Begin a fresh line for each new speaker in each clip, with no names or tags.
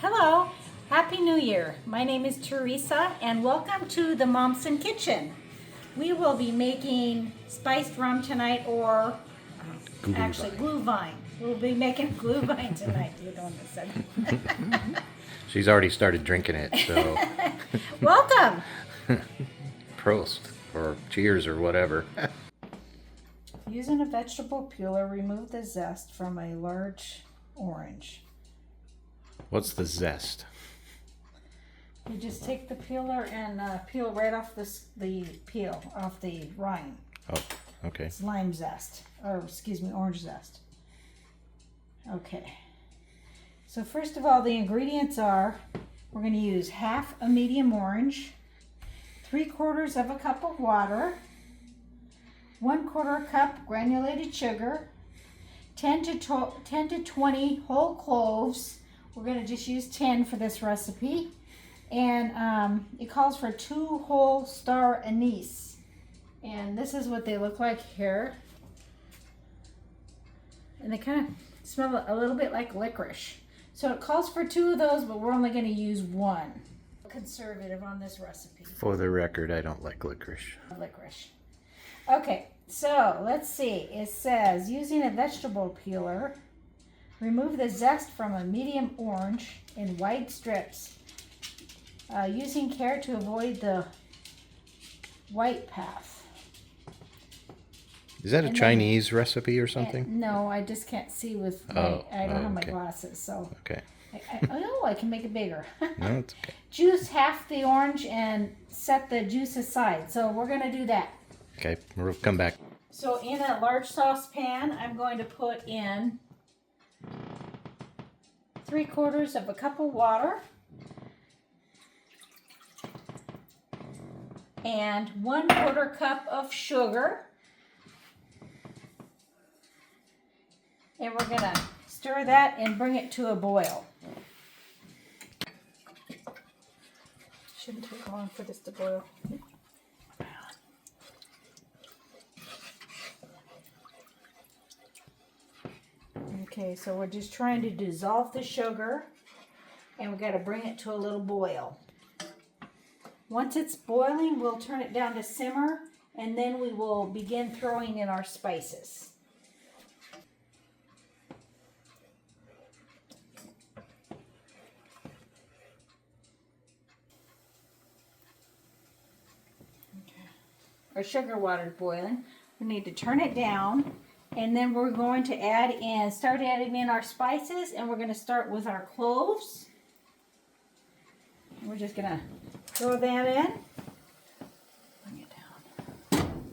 Hello, Happy New Year. My name is Teresa and welcome to the Momsen Kitchen. We will be making spiced rum tonight or actually Glühwein. We'll be making Glühwein tonight. You're the one that said
She's already started drinking it, so
welcome.
Prost or cheers or whatever.
Using a vegetable peeler, remove the zest from a large orange.
What's the zest?
You just take the peeler and peel right off the peel off the rind.
Oh, okay.
It's lime zest, or excuse me, orange zest. Okay. So first of all, the ingredients are, we're going to use half a medium orange, 3/4 of a cup of water, 1/4 cup granulated sugar, 10 to 20 whole cloves. We're going to just use 10 for this recipe. And it calls for 2 whole star anise. And this is what they look like here. And they kind of smell a little bit like licorice. So it calls for 2 of those, but we're only going to use 1. Conservative on this recipe.
For the record, I don't like licorice.
Licorice. Okay, so let's see. It says, using a vegetable peeler, remove the zest from a medium orange in wide strips, using care to avoid the white path.
Is that a Chinese recipe or something?
No, I just can't see with my, I don't have my glasses, so.
Okay.
I can make it bigger.
No, it's okay.
Juice half the orange and set the juice aside. So we're going to do that.
Okay, we'll come back.
So in a large saucepan, I'm going to put in 3/4 of a cup of water and 1/4 cup of sugar. And we're going to stir that and bring it to a boil. Shouldn't take long for this to boil. Okay, so we're just trying to dissolve the sugar and we've got to bring it to a little boil. Once it's boiling, we'll turn it down to simmer and then we will begin throwing in our spices. Okay. Our sugar water is boiling. We need to turn it down. And then we're going to start adding in our spices, and we're going to start with our cloves. We're just going to throw that in. Bring it down.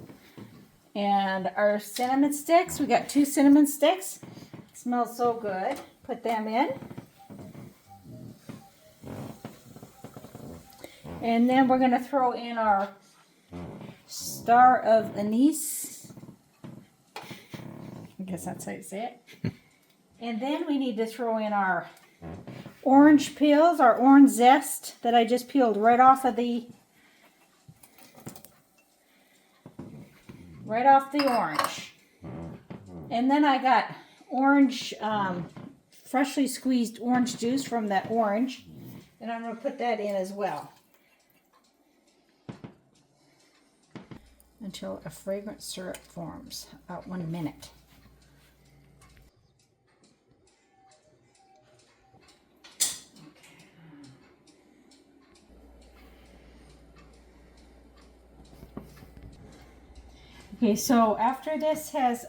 And our cinnamon sticks, we got 2 cinnamon sticks. It smells so good. Put them in. And then we're going to throw in our star of anise. I guess that's how you say it. And then we need to throw in our orange peels, our orange zest that I just peeled right off the orange. And then I got orange, freshly squeezed orange juice from that orange. And I'm going to put that in as well. Until a fragrant syrup forms, about 1 minute. Okay, so after this has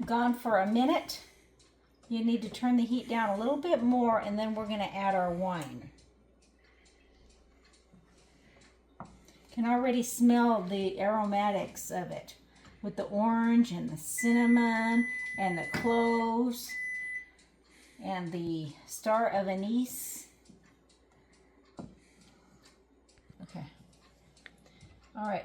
gone for a minute, you need to turn the heat down a little bit more and then we're going to add our wine. You can already smell the aromatics of it with the orange and the cinnamon and the cloves and the star of anise. Okay. All right.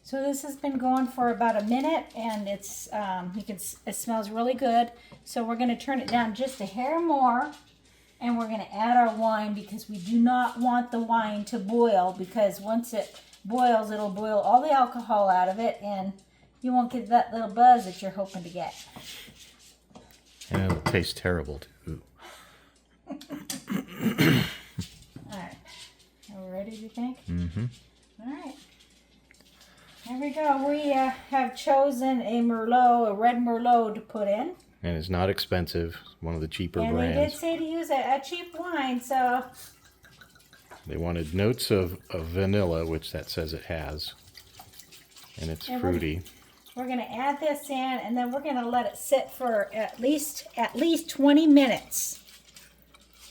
So this has been going for about a minute and it smells really good. So we're going to turn it down just a hair more and we're going to add our wine because we do not want the wine to boil, because once it boils, it'll boil all the alcohol out of it and you won't get that little buzz that you're hoping to get.
And it'll taste terrible too.
All right. Are we ready, do you think?
Mm-hmm.
All right. Here we go. We have chosen a Merlot, a red Merlot to put in.
And it's not expensive. One of the cheaper
And
brands.
they did say to use a cheap wine, so...
They wanted notes of vanilla, which that says it has. And it's fruity.
We're going to add this in, and then we're going to let it sit for at least 20 minutes,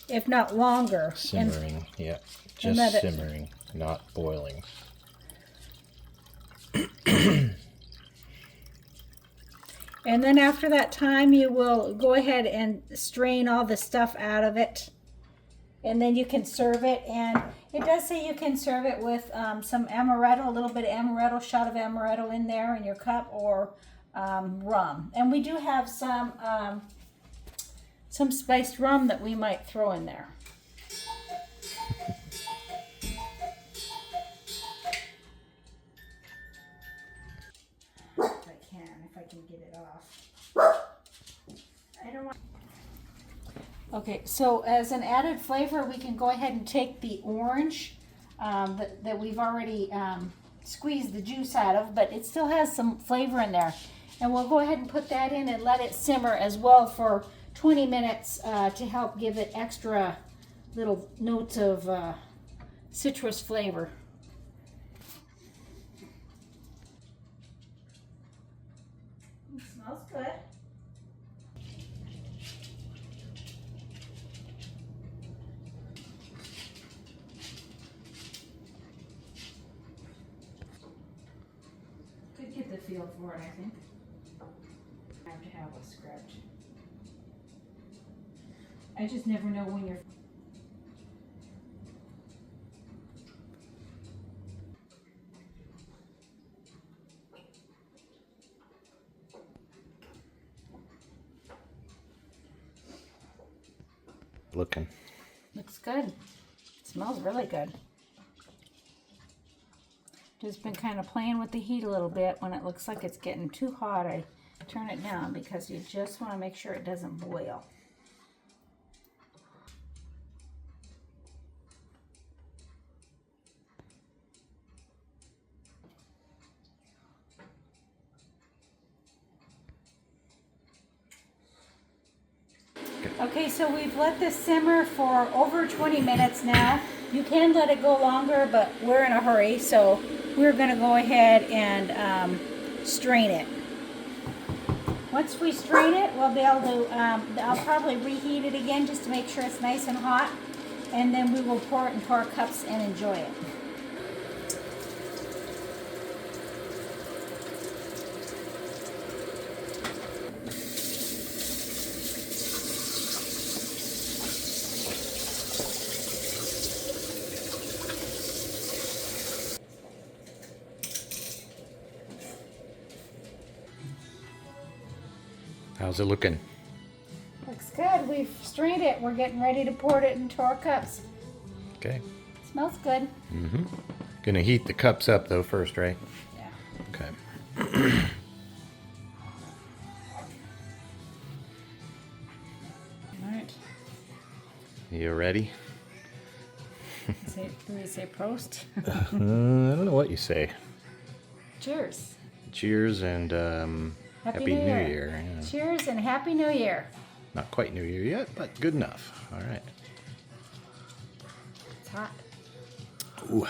if not longer.
Simmering, yeah. Just simmering, not boiling.
And then after that time, you will go ahead and strain all the stuff out of it. And then you can serve it. And it does say you can serve it with some amaretto, a little bit of amaretto, shot of amaretto in there in your cup, or rum. And we do have some spiced rum that we might throw in there. If I can get it off. I don't want. Okay, so as an added flavor, we can go ahead and take the orange that we've already squeezed the juice out of, but it still has some flavor in there. And we'll go ahead and put that in and let it simmer as well for 20 minutes to help give it extra little notes of citrus flavor. It smells good. Could get the feel for it, I think. I have to have a scratch. I just never know when you're...
Looking.
Looks good. It smells really good. Just been kind of playing with the heat a little bit. When it looks like it's getting too hot, I turn it down because you just want to make sure it doesn't boil. Okay, so we've let this simmer for over 20 minutes now. You can let it go longer, but we're in a hurry, so we're going to go ahead and strain it. Once we strain it, we'll be able to, I'll probably reheat it again just to make sure it's nice and hot, and then we will pour it into our cups and enjoy it.
How's it looking?
Looks good. We've strained it. We're getting ready to pour it into our cups.
Okay.
Smells good.
Mm-hmm. Gonna heat the cups up though first, right?
Yeah.
Okay.
All right.
You ready?
Do we say Prost?
I don't know what you say.
Cheers.
Cheers and Happy New Year. Yeah.
Cheers and Happy New Year.
Not quite New Year yet, but good enough. All right.
It's hot.
Ooh.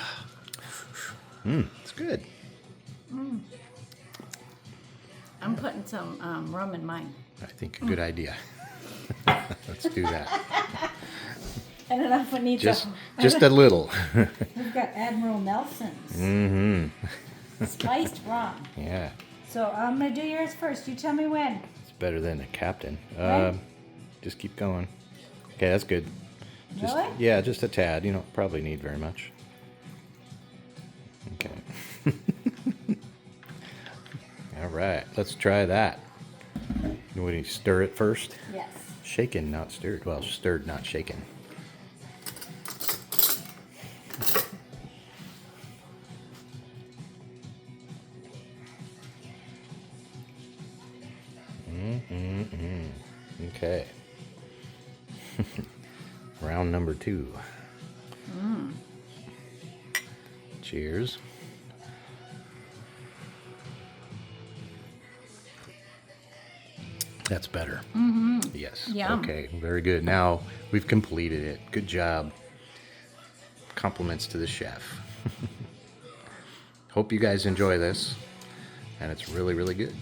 It's good.
I'm putting some rum in mine.
I think a good idea. Let's do that.
I don't know if it needs
Just a little.
We've got Admiral Nelson's.
Mm-hmm.
Spiced rum.
Yeah.
So I'm going to do yours first. You tell me when.
It's better than a captain.
Right?
Just keep going. Okay, that's good. Just,
Really?
yeah, just a tad. You don't probably need very much. Okay. All right, let's try that. You want to stir it first?
Yes.
Shaken, not stirred. Well, stirred, not shaken. Okay. Round number 2. Cheers. That's better. Yes.
Yum.
Okay. Very good. Now we've completed it. Good job. Compliments to the chef. Hope you guys enjoy this. And it's really, really good.